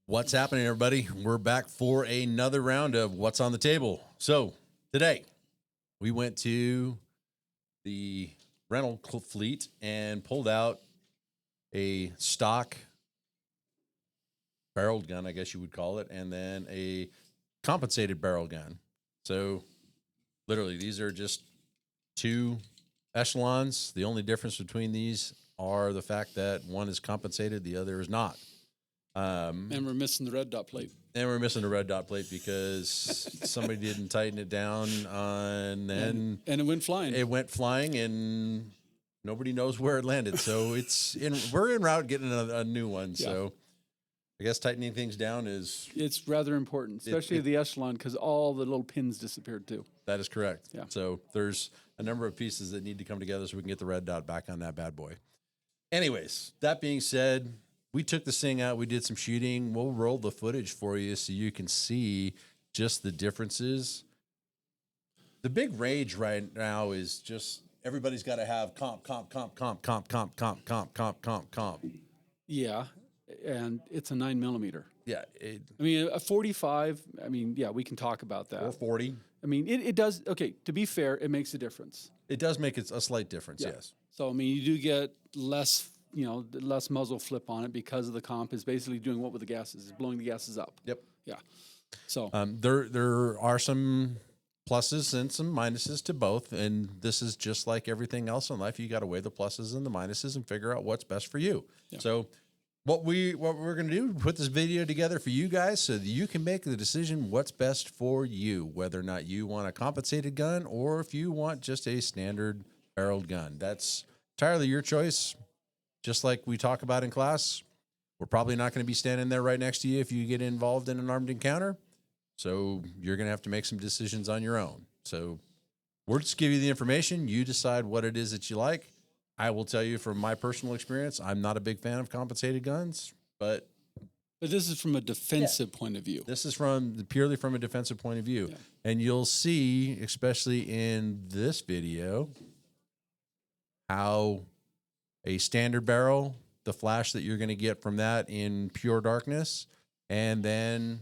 What's happening, everybody? We're back for another round of What's on the Table. So today we went to the rental fleet and pulled out a stock barreled gun, I guess you would call it, and then a compensated barrel gun. So literally, these are just two echelons. The only difference between these are the fact that one is compensated, the other is not. And we're missing the red dot plate. And we're missing the red dot plate because somebody didn't tighten it down, and then and it went flying. It went flying, and nobody knows where it landed. So we're en route getting a new one. Yeah. So I guess tightening things down it's rather important, especially the echelon, because all the little pins disappeared too. That is correct. Yeah. So there's a number of pieces that need to come together so we can get the red dot back on that bad boy. Anyways, that being said, we took this thing out. We did some shooting. We'll roll the footage for you so you can see just the differences. The big rage right now is just everybody's got to have comp. Yeah, and it's a 9mm. Yeah. I mean, a 45, I mean, yeah, we can talk about that. Or 40. I mean, it does, okay, to be fair, it makes a difference. It does make it a slight difference, yeah. Yes. So, I mean, you do get less muzzle flip on it because of the comp is basically doing what with the gases, is blowing the gases up. Yep. Yeah. So there are some pluses and some minuses to both, and this is just like everything else in life. You got to weigh the pluses and the minuses and figure out what's best for you. Yeah. So what we're going to do, put this video together for you guys so that you can make the decision what's best for you, whether or not you want a compensated gun or if you want just a standard barreled gun. That's entirely your choice. Just like we talk about in class, we're probably not going to be standing there right next to you if you get involved in an armed encounter. So you're going to have to make some decisions on your own. So we'll just give you the information. You decide what it is that you like. I will tell you from my personal experience, I'm not a big fan of compensated guns, but this is from a defensive point of view. This is purely from a defensive point of view. Yeah. And you'll see, especially in this video, how a standard barrel, the flash that you're going to get from that in pure darkness, and then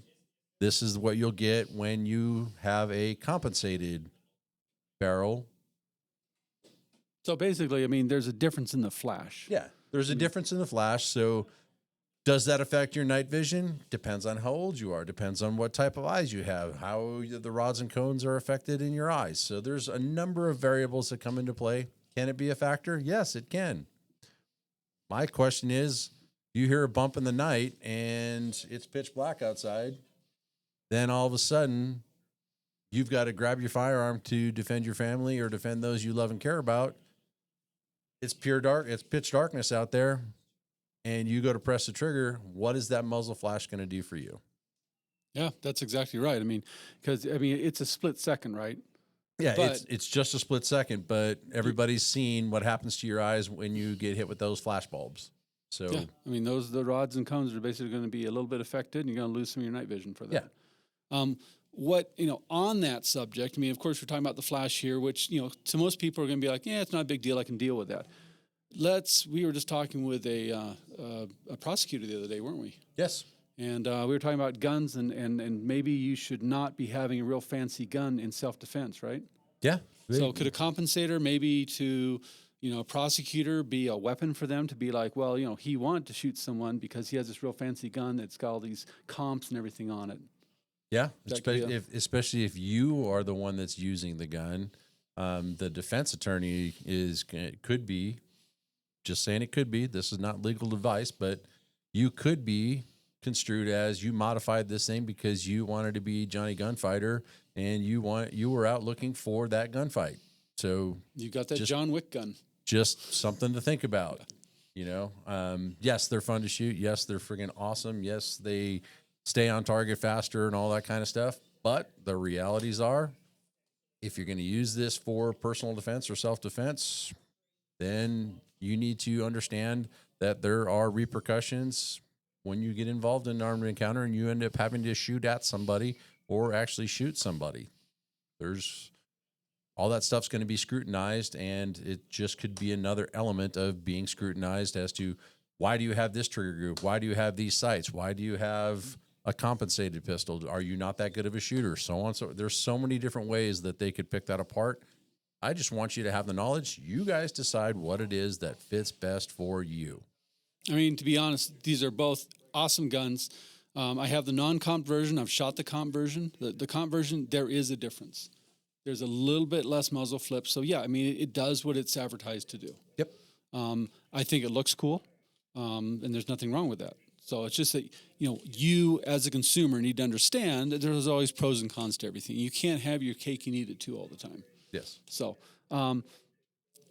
this is what you'll get when you have a compensated barrel. So basically, I mean, there's a difference in the flash. Yeah, there's a difference in the flash. So does that affect your night vision? Depends on how old you are. Depends on what type of eyes you have, how the rods and cones are affected in your eyes. So there's a number of variables that come into play. Can it be a factor? Yes, it can. My question is, you hear a bump in the night and it's pitch black outside, then all of a sudden you've got to grab your firearm to defend your family or defend those you love and care about. It's pitch darkness out there, and you go to press the trigger. What is that muzzle flash going to do for you? Yeah, that's exactly right. I mean, because it's a split second, right? Yeah, it's just a split second, but everybody's seen what happens to your eyes when you get hit with those flash bulbs. So yeah, I mean, the rods and cones are basically going to be a little bit affected, and you're going to lose some of your night vision for that. Yeah. On that subject, I mean, of course, we're talking about the flash here, which, to most people are going to be like, yeah, it's not a big deal. I can deal with that. We were just talking with a prosecutor the other day, weren't we? Yes. And we were talking about guns, and maybe you should not be having a real fancy gun in self-defense, right? Yeah. So could a compensator maybe to, a prosecutor be a weapon for them to be like, well, he wanted to shoot someone because he has this real fancy gun that's got all these comps and everything on it. Yeah, especially if you are the one that's using the gun. The defense attorney could be, just saying it could be, this is not legal advice, but you could be construed as you modified this thing because you wanted to be Johnny Gunfighter and you were out looking for that gunfight. So you got that John Wick gun. Just something to think about. Yes, they're fun to shoot. Yes, they're friggin' awesome. Yes, they stay on target faster and all that kind of stuff. But the realities are, if you're going to use this for personal defense or self-defense, then you need to understand that there are repercussions when you get involved in an armed encounter and you end up having to shoot at somebody or actually shoot somebody. All that stuff's going to be scrutinized, and it just could be another element of being scrutinized as to Why do you have this trigger group? Why do you have these sights? Why do you have a compensated pistol? Are you not that good of a shooter? So on. So there's so many different ways that they could pick that apart. I just want you to have the knowledge. You guys decide what it is that fits best for you. I mean, to be honest, these are both awesome guns. I have the non-comp version. I've shot the comp version. The comp version, there is a difference. There's a little bit less muzzle flip. So, yeah, I mean, it does what it's advertised to do. Yep. I think it looks cool, and there's nothing wrong with that. So it's just that, you as a consumer need to understand that there's always pros and cons to everything. You can't have your cake and eat it too all the time. Yes. So,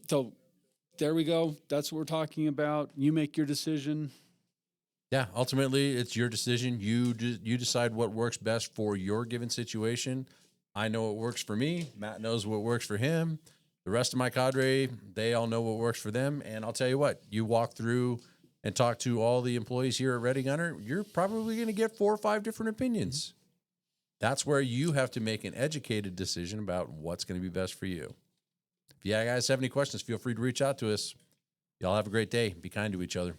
so there we go. That's what we're talking about. You make your decision. Yeah, ultimately, it's your decision. You decide what works best for your given situation. I know what works for me. Matt knows what works for him. The rest of my cadre, they all know what works for them. And I'll tell you what, you walk through and talk to all the employees here at Ready Gunner, you're probably going to get 4 or 5 different opinions. That's where you have to make an educated decision about what's going to be best for you. If you guys have any questions, feel free to reach out to us. Y'all have a great day. Be kind to each other.